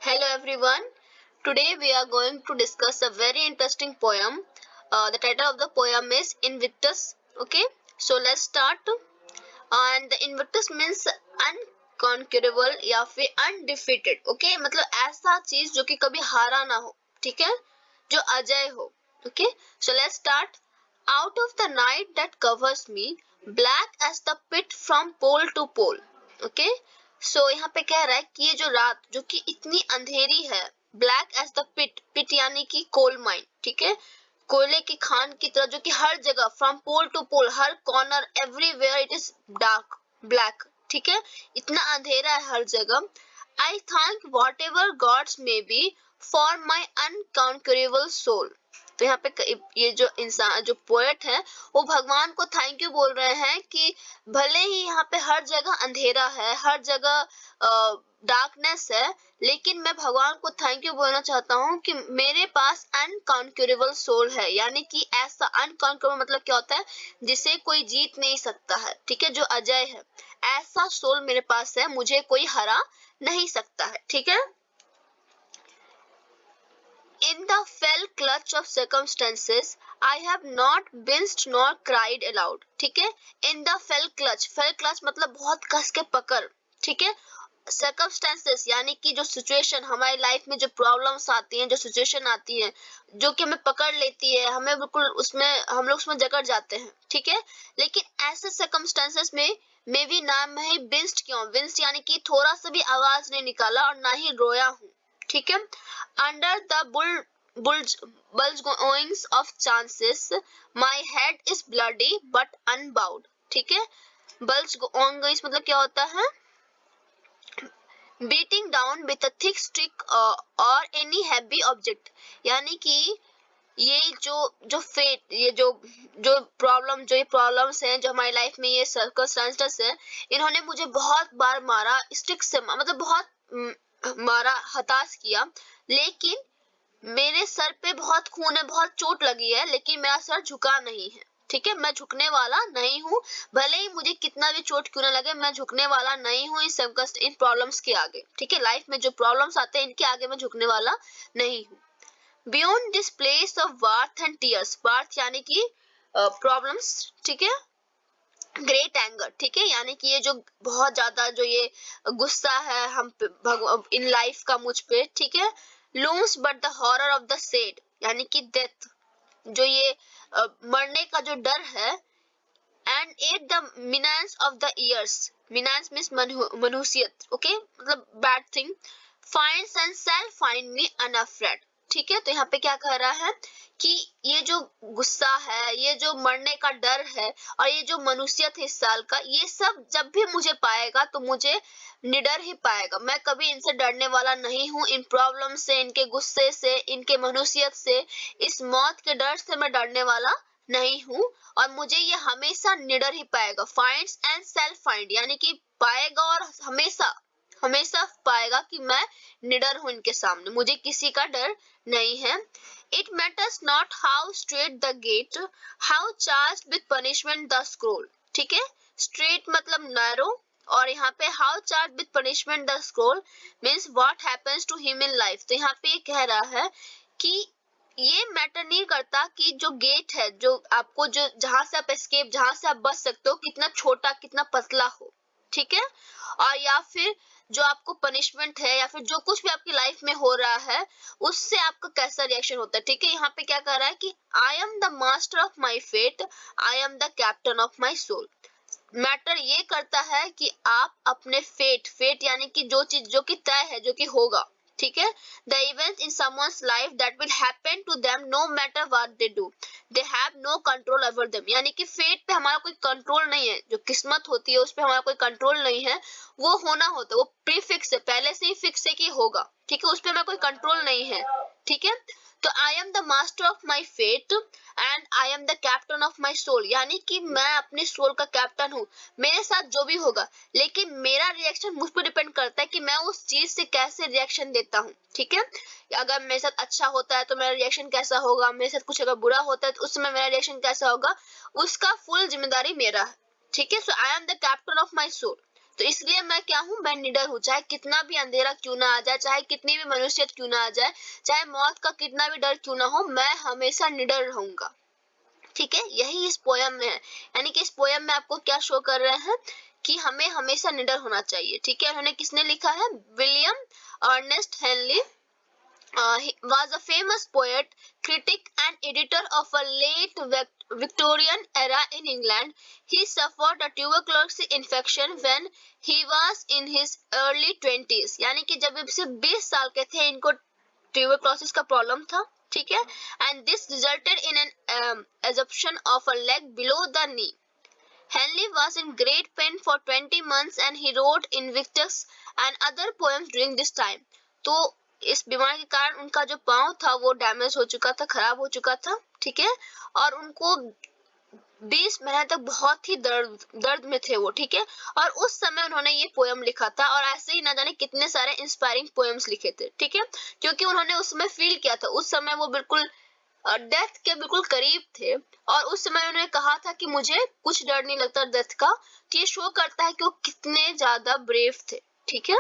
Hello everyone. Today we are going to discuss a very interesting poem. The title of the poem is Invictus. Okay, so let's start. And the Invictus means unconquerable या फिर undefeated. Okay, मतलब ऐसा चीज जो कि कभी हारा ना हो. ठीक है, जो अजय हो. Okay, so let's start. Out of the night that covers me, black as the pit from pole to pole. Okay, सो यहाँ पे कह रहा है कि ये जो रात जो कि इतनी अंधेरी है, ब्लैक एज द पिट, पिट यानी कि कोल माइन, ठीक है, कोयले की खान की तरह, जो कि हर जगह फ्रॉम पोल टू पोल, हर corner, everywhere it is dark, black, ठीक है, इतना अंधेरा है हर जगह. I thank whatever gods may be for my unconquerable soul. तो यहाँ पे ये जो इंसान, जो पोएट है, वो भगवान को थैंक यू बोल रहे हैं कि भले ही यहाँ पे हर जगह अंधेरा है, हर जगह डार्कनेस है, लेकिन मैं भगवान को थैंक यू बोलना चाहता हूँ कि मेरे पास अनकॉन्क्यूरेबल सोल है. यानी कि ऐसा अनकॉन्क्यूरेबल मतलब क्या होता है, जिसे कोई जीत नहीं सकता है, ठीक है, जो अजय है, ऐसा सोल मेरे पास है, मुझे कोई हरा नहीं सकता है. ठीक है. In the fell clutch of circumstances, I have not winced nor cried aloud. ठीक है. In the fell clutch मतलब बहुत कस के पकड़. ठीक है. सर्कमस्टेंसेस यानी कि जो सिचुएशन हमारी लाइफ में, जो प्रॉब्लम्स आती हैं, जो सिचुएशन आती है, जो कि हमें पकड़ लेती है, हमें बिल्कुल उसमें, हम लोग उसमें जकड़ जाते हैं. ठीक है. लेकिन ऐसे सर्कमस्टेंसेस में भी ना मैं ही बिंस्ट क्यों, बिंस्ट यानी कि थोड़ा सा भी आवाज नहीं निकाला और ना ही रोया हूँ. ठीक है. Under the bulge goings of chances, my head is bloody but unbowed. ठीक है. bulge goings मतलब क्या होता है, beating down with a thick stick और एनी हैवी ऑब्जेक्ट. यानी कि ये जो फेट, ये जो प्रॉब्लम, जो ये प्रॉब्लम्स हैं, जो हमारी लाइफ में ये सर्कमस्टेंसेस है, इन्होंने मुझे बहुत बार मारा, स्टिक से मतलब बहुत मारा, हताश किया, लेकिन मेरे सर पे बहुत खून है, बहुत चोट लगी है, लेकिन मेरा सर झुका नहीं है. ठीक है, मैं झुकने वाला नहीं हूँ, भले ही मुझे कितना भी चोट क्यों ना लगे, मैं झुकने वाला नहीं हूँ इन प्रॉब्लम्स के आगे. ठीक है, लाइफ में जो प्रॉब्लम्स आते हैं, इनके आगे मैं झुकने वाला नहीं हूँ. Beyond this place of wrath and tears, wrath यानी कि प्रॉब्लम्स, ठीक है, ग्रेट एंगर, ठीक है, यानी कि ये जो बहुत ज्यादा जो ये गुस्सा है हम इन लाइफ का मुझ पे, ठीक है, looms but the horror of the said, यानी कि डेथ, जो ये मरने का जो डर है, and at the menace of the years, menace means मनुष्यत, ओके, मतलब bad thing, finds and shall find me unafraid. ठीक है. तो यहाँ पे क्या कह रहा है कि ये जो गुस्सा है, ये जो मरने का डर है, और ये जो मनुष्यत है इस साल का, ये सब जब भी मुझे पाएगा तो मुझे निडर ही पाएगा. मैं कभी इनसे डरने वाला नहीं हूँ, इन प्रॉब्लम से, इनके गुस्से से, इनके मनुष्यत से, इस मौत के डर से मैं डरने वाला नहीं हूँ, और मुझे ये हमेशा निडर ही पाएगा. फाइंड्स एंड सेल्फ फाइंड यानी कि पाएगा, और हमेशा हमेशा पाएगा कि मैं निडर हूं इनके सामने, मुझे किसी का डर नहीं है. It matters not how strait the gate, how charged with punishment the scroll. ठीक है. स्ट्रेट मतलब नैरो, और यहाँ पे how charge with punishment the scroll means what happens to him in life. तो यहाँ पे ये कह रहा है कि ये मैटर नहीं करता कि जो गेट है, जो आपको, जो जहां से आप एस्केप, जहां से आप बच सकते हो, कितना छोटा, कितना पतला हो. ठीक है. और या फिर जो आपको पनिशमेंट है, या फिर जो कुछ भी आपकी लाइफ में हो रहा है, उससे आपका कैसा रिएक्शन होता है. ठीक है. यहाँ पे क्या कह रहा है कि I am the master of my fate, I am the captain of my soul. Matter ये करता है कि आप अपने फेट, फेट यानी कि जो चीज जो कि तय है, जो कि होगा, ठीक है, the event in someone's life that will happen to them no matter what they do, they have no control over them. यानी कि फेट पे हमारा कोई कंट्रोल नहीं है, जो किस्मत होती है उस पे हमारा कोई कंट्रोल नहीं है, वो होना होता है, वो प्रीफिक्स है, पहले से ही फिक्स है कि होगा. ठीक है, उस पे हमारा कोई कंट्रोल नहीं है. ठीक है. तो I am the master of my fate and I am the captain of my soul, यानी कि मैं अपने सोल का कैप्टन हूँ, मेरे साथ जो भी होगा, लेकिन मेरा रिएक्शन मुझ पर डिपेंड करता है कि मैं उस चीज से कैसे रिएक्शन देता हूँ. ठीक है. अगर मेरे साथ अच्छा होता है तो मेरा रिएक्शन कैसा होगा, मेरे साथ कुछ अगर बुरा होता है तो उस समय मेरा रिएक्शन कैसा होगा, उसका फुल जिम्मेदारी मेरा है. ठीक है. So I am the captain of my soul. तो इसलिए मैं क्या हूँ, मैं निडर हूँ, चाहे कितना भी अंधेरा क्यों ना आ जाए, चाहे कितनी भी मनुष्य क्यों ना आ जाए, चाहे मौत का कितना भी डर क्यों ना हो, मैं हमेशा निडर रहूंगा। ठीक है, यही इस पोयम में है। यानी कि इस पोयम में आपको क्या शो कर रहे हैं कि हमें हमेशा निडर होना चाहिए। ठीक है, उन्होंने किसने लिखा है? William Ernest Henley was a famous poet, critic, and editor of a late Victorian era in England. He suffered a tuberculosis infection when he was in his early 20s. यानी कि जब सिर्फ 20 साल के थे, इनको ट्यूबरक्लोसिस का प्रॉब्लम था। ठीक है, and this resulted in an assumption of a leg below the knee. Henley was in great pain for 20 months and he wrote Invictus and other poems during this time. तो इस बीमारी के कारण उनका जो पाँव था वो डैमेज हो चुका था, खराब हो चुका था। ठीक है, और उनको 20 महीने तक बहुत ही दर्द में थे वो। ठीक है, और उस समय उन्होंने ये पोयम लिखा था और ऐसे ही ना जाने कितने सारे इंस्पायरिंग पोएम्स लिखे थे। ठीक है, क्योंकि उन्होंने उस समय फील किया था, उस समय वो बिल्कुल डेथ के बिल्कुल करीब थे और उस समय उन्होंने कहा था कि मुझे कुछ डर नहीं लगता डेथ का। तो ये शो करता है कि वो कितने ज्यादा ब्रेव थे। ठीक है,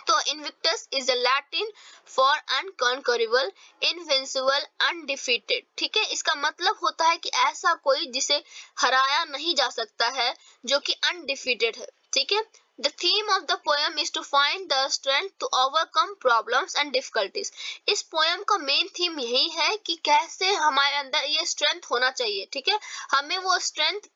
तो Invictus is the Latin for unconquerable, invincible, undefeated. ठीक है, इसका मतलब होता है कि ऐसा कोई जिसे हराया नहीं जा सकता है, जो कि अनडिफीटेड है। ठीक है, The theme of the poem is to find the strength to overcome problems and difficulties. इस पोयम का मेन थीम यही है कि कैसे हमारे अंदर ये स्ट्रेंथ होना चाहिए। ठीक है, हमें वो स्ट्रेंथ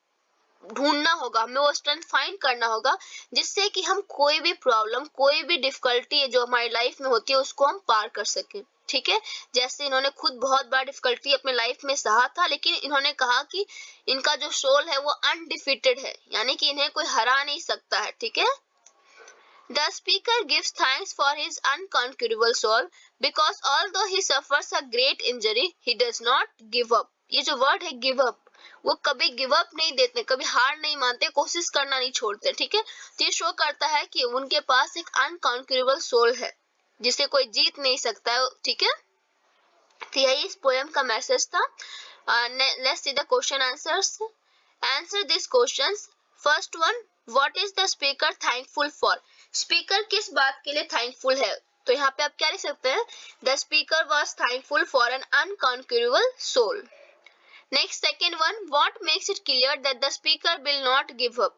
ढूंढना होगा, हमें वो स्ट्रेंथ फाइंड करना होगा, जिससे कि हम कोई भी प्रॉब्लम, कोई भी डिफिकल्टी जो हमारी लाइफ में होती है उसको हम पार कर सकें। ठीक है, जैसे इन्होंने खुद बहुत बड़ा डिफिकल्टी अपने लाइफ में सहा था, लेकिन इन्होंने कहा कि इनका जो सोल है वो अनडिफीटेड है, यानी कि इन्हें कोई हरा नहीं सकता है। ठीक है, The speaker gives thanks for his unconquerable soul because although he suffers a great injury, he does not give up. ये जो वर्ड है give up, वो कभी गिव अप नहीं देते, कभी हार नहीं मानते, कोशिश करना नहीं छोड़ते। ठीक है, तो ये शो करता है कि उनके पास एक अनकॉन्क्यूरेबल सोल है जिसे कोई जीत नहीं सकता है। ठीक है, तो यही इस पोएम का मैसेज था। Let's see the question answers. Answer this questions. First one, what is the speaker thankful for? Speaker किस बात के लिए थैंकफुल है? तो यहाँ पे आप क्या लिख सकते हैं? The speaker was thankful for an unconquerable soul. Next, second one, what makes it clear that the speaker will not give up?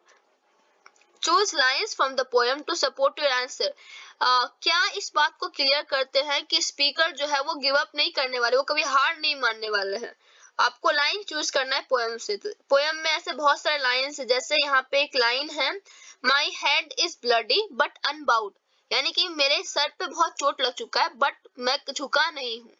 Choose lines from the poem to support your answer. क्या इस बात को clear करते हैं कि speaker जो है वो गिव अप नहीं करने वाले, वो कभी हार नहीं मानने वाले हैं? आपको लाइन चूज करना है पोएम से। पोएम में ऐसे बहुत सारे लाइन्स है, जैसे यहाँ पे एक लाइन है, my head is bloody but unbowed, यानी कि मेरे सर पे बहुत चोट लग चुका है बट मैं झुका नहीं हूँ।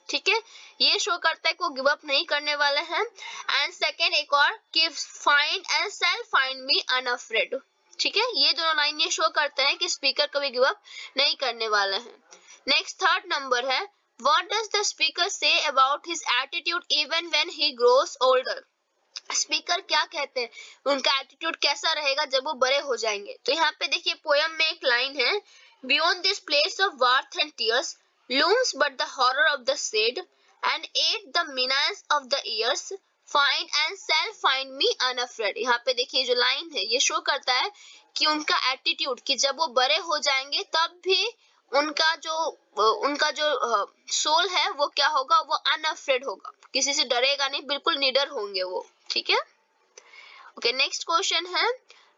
ठीक है, ये शो करता है कि वो गिव अप नहीं करने वाले हैं। एंड सेकेंड एक और, कि find and self find me unafraid. ठीक है, ये दोनों लाइन ये शो करते हैं कि स्पीकर कभी गिव अप नहीं करने वाले हैं। नेक्स्ट थर्ड नंबर है, what does the speaker say about his attitude even when he grows older? Speaker क्या कहते हैं, उनका एटीट्यूड कैसा रहेगा जब वो बड़े हो जाएंगे? तो यहाँ पे देखिए पोएम में एक लाइन है, beyond this place of worth and tears looms but the horror of the shade and aid the menace of the years find and self find me unafraid। यहाँ पे देखिए जो लाइन है ये शो करता है कि उनका एटीट्यूड, कि जब वो बड़े हो जाएंगे तब भी उनका जो सोल है वो क्या होगा, वो अनअफ्रेड होगा, किसी से डरेगा नहीं, बिल्कुल निडर होंगे वो। ठीक है, ओके नेक्स्ट क्वेश्चन है,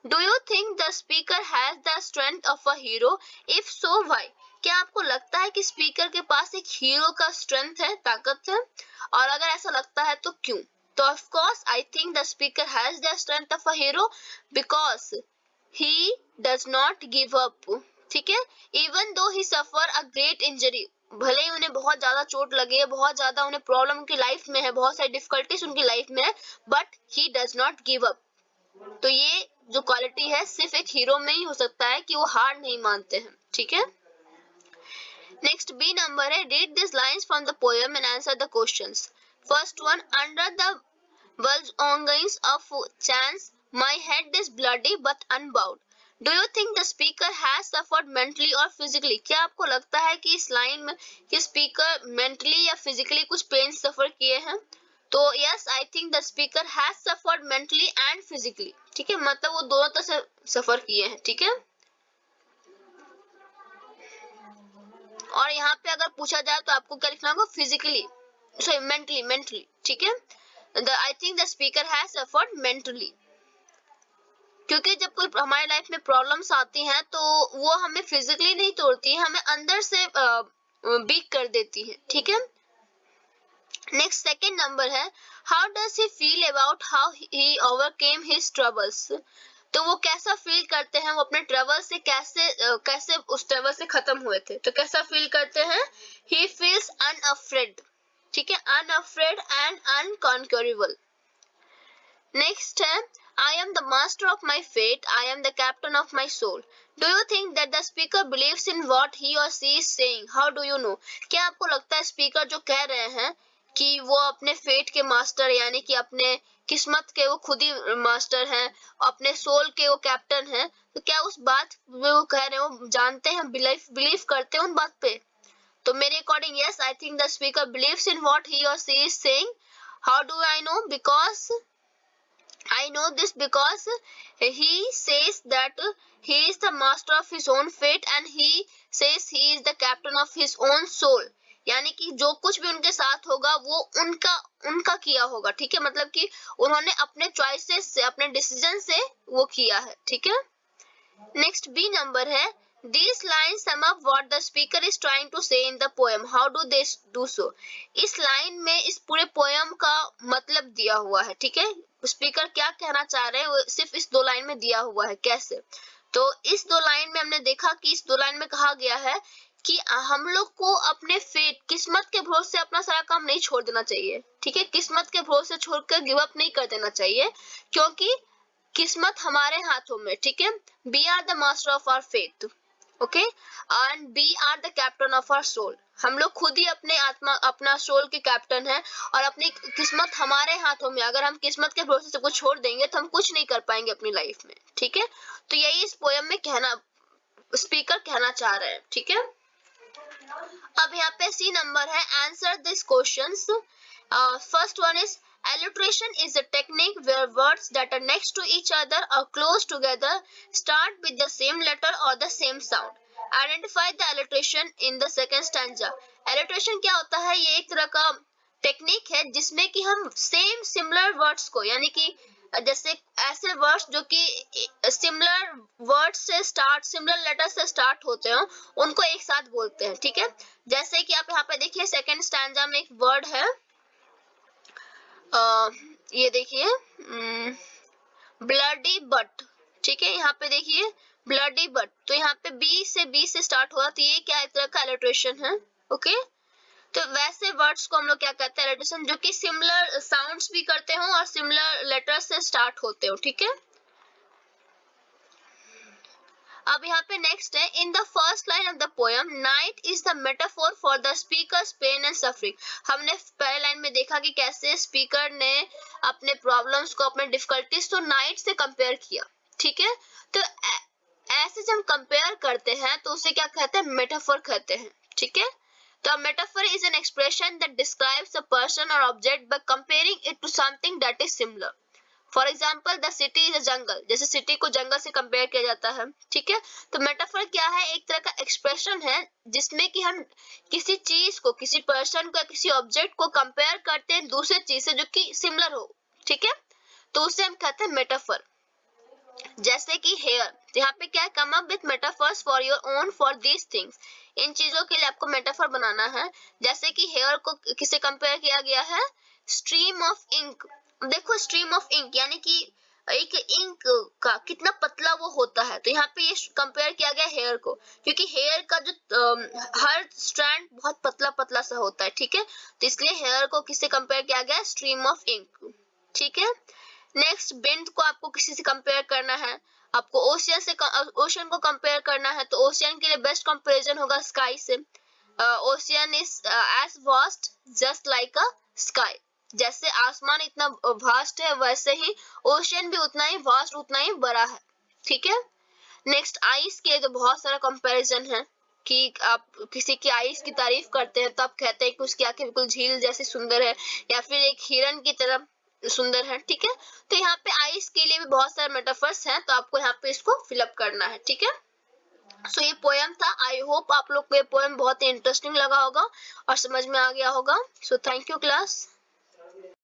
do you think the speaker has the strength of a hero? If so why? क्या आपको लगता है कि स्पीकर के पास एक हीरो का स्ट्रेंथ है, ताकत है? और अगर ऐसा लगता है तो क्यों? तो of course I think the speaker has the strength of a hero because he does not give up. ठीक है, even though he suffer a great injury, भले ही उन्हें बहुत ज्यादा चोट लगे है, बहुत ज्यादा उन्हें प्रॉब्लम उनकी लाइफ में है, बहुत सारी डिफिकल्टीज उनकी लाइफ में है, but he does not give up. तो ये जो क्वालिटी है सिर्फ एक हीरो में ही हो सकता है कि वो हार नहीं मानते हैं। ठीक है, नेक्स्ट बी नंबर है, read this lines from the poem and answer the questions. First one, under the bulgings of chance my head is bloody but unbowed. Do you think the speaker has suffered mentally or physically? क्या आपको लगता है कि इस line में कि speaker mentally या physically कुछ पेन सफर किए हैं? तो yes, I think the speaker has suffered mentally and physically. ठीक है, मतलब वो दोनों तरह से सफर किए हैं, ठीक है। और यहाँ पे अगर पूछा जाए तो आपको क्या लिखना होगा, फिजिकली सॉरी मेंटली, ठीक है। आई think the speaker has suffered mentally, क्योंकि जब कोई हमारे लाइफ में प्रॉब्लम्स आती हैं तो वो हमें फिजिकली नहीं तोड़ती है, हमें अंदर से वीक कर देती है, ठीक है। नेक्स्ट सेकंड नंबर है, how does he feel about how he overcame his troubles. तो वो कैसा फील करते हैं, वो अपने ट्रबल से कैसे उस ट्रबल से खत्म हुए थे, तो कैसा फील करते हैं, ही फील्स अनअफ्रेड, ठीक है, अनअफ्रेड एंड अनकॉन्क्योरेबल। नेक्स्ट है, I am the master of my fate, I am the captain of my soul. Do you think that the speaker believes in what he or she is saying? How do you know? क्या आपको लगता है speaker जो कह रहे हैं कि वो अपने फेट के मास्टर यानी कि अपने किस्मत के वो खुद ही मास्टर हैं, अपने सोल के वो कैप्टन हैं, तो क्या उस बात वो कह रहे हैं वो जानते हैं, बिलीव करते हैं उन बात पे? तो मेरे according yes, I think the speaker believes in what he और she is saying. How do I know? Because I know this because he says that he is the master of his own fate and he says he is the captain of his own soul. यानी कि जो कुछ भी उनके साथ होगा वो उनका किया होगा, ठीक है, मतलब कि उन्होंने अपने चॉइसेस से, अपने डिसीजन से वो किया है, ठीक है। नेक्स्ट बी नंबर है, these lines sum up what the speaker is trying to say in the poem. How do they do so? इस लाइन में इस पूरे पोयम का मतलब दिया हुआ है, ठीक है, स्पीकर क्या कहना चाह रहे हैं वो सिर्फ इस दो लाइन में दिया हुआ है। कैसे? तो इस दो लाइन में हमने देखा कि इस दो लाइन में कहा गया है कि हम लोग को अपने फेट, किस्मत के भरोसे अपना सारा काम नहीं छोड़ देना चाहिए, ठीक है, किस्मत के भरोसे छोड़कर गिव अप नहीं कर देना चाहिए, क्योंकि किस्मत हमारे हाथों में, ठीक है। We are the master of our faith, okay, and we are the captain of our soul. हम लोग खुद ही अपने आत्मा, अपना सोल के कैप्टन है और अपनी किस्मत हमारे हाथों में। अगर हम किस्मत के भरोसे सब कुछ छोड़ देंगे तो हम कुछ नहीं कर पाएंगे अपनी लाइफ में, ठीक है। तो यही इस पोयम में स्पीकर कहना चाह रहे हैं, ठीक है। अब यहाँ पे सी नंबर है, answer this questions. First one is alliteration is a technique where words that are next to each other or close together start with the same letter or the same sound. Identify the alliteration in the second stanza. Alliteration क्या होता है? ये एक तरह का technique है जिसमें कि हम सेम सिमिलर वर्ड्स को, यानी कि जैसे ऐसे वर्ड्स जो कि सिमिलर वर्ड से स्टार्ट, सिमिलर लेटर से स्टार्ट होते हो, उनको एक साथ बोलते हैं, ठीक है। जैसे कि आप यहाँ पे देखिए सेकंड स्टैंजा में एक वर्ड है, ये देखिए ब्लडी बट, ठीक है, यहाँ पे देखिए ब्लडी बट, तो यहाँ पे बी से स्टार्ट हुआ, तो ये क्या एक तरह का एलिट्रेशन है, ओके। तो वैसे वर्ड्स को हम लोग क्या कहते हैं, एलिट्रेशन, जो कि सिमिलर साउंड्स भी करते हो और सिमिलर लेटर्स से स्टार्ट होते हो, ठीक है। अब यहाँ पे नेक्स्ट है, in the first line of the poem night is the metaphor for the speaker's pain and suffering. हमने पहले लाइन में देखा कि कैसे स्पीकर ने अपने प्रॉब्लम्स को, अपने डिफिकल्टीज को नाइट से कंपेयर किया, ठीक है। तो ऐसे जब हम कंपेयर करते हैं तो उसे क्या कहते हैं, मेटाफोर कहते हैं, ठीक है। तो metaphor is an expression that describes a person और object by comparing it to something that is similar. For example the city is a jungle, जैसे सिटी को जंगल से कंपेयर किया जाता है, ठीक है। तो मेटाफर क्या है, एक तरह का एक्सप्रेशन है जिसमें कि हम किसी चीज को, किसी पर्सन को, किसी ऑब्जेक्ट को कंपेयर करते हैं दूसरे चीज से जो कि सिमिलर हो, ठीक है, तो उसे हम कहते हैं मेटाफर। जैसे कि हेयर, यहाँ पे क्या है, come up with metaphors for your own for these things. इन चीजों के लिए आपको मेटाफर बनाना है। जैसे कि हेयर को किससे कंपेयर किया गया है, स्ट्रीम ऑफ इंक। देखो स्ट्रीम ऑफ इंक यानी कि एक इंक का कितना पतला वो होता है, तो यहाँ पे ये कंपेयर किया गया हेयर को, क्योंकि हेयर का जो हर स्ट्रैंड बहुत पतला पतला सा होता है, ठीक है, तो इसलिए हेयर को किससे कंपेयर किया गया, स्ट्रीम ऑफ इंक, ठीक है। नेक्स्ट विंड को आपको किसी से कंपेयर करना है, आपको ओशियन से, ओशियन को कंपेयर करना है, तो ओशियन के लिए बेस्ट कंपैरिजन होगा स्काई से। Ocean is as vast just like a sky, जैसे आसमान इतना वास्ट है वैसे ही ओशियन भी उतना ही वास्ट, उतना ही बड़ा है, ठीक है। नेक्स्ट आइस के तो बहुत सारा कंपैरिजन है कि आप किसी की आइस की तारीफ करते हैं तो आप कहते हैं कि उसकी आंखें बिल्कुल झील जैसी सुंदर है, या फिर एक हिरन की तरह सुंदर है, ठीक है। तो यहाँ पे आइस के लिए भी बहुत सारे मेटाफर्स हैं, तो आपको यहाँ पे इसको फिलअप करना है, ठीक है। सो ये पोएम था। आई होप आप लोग को ये पोएम बहुत ही इंटरेस्टिंग लगा होगा और समझ में आ गया होगा। So thank you class.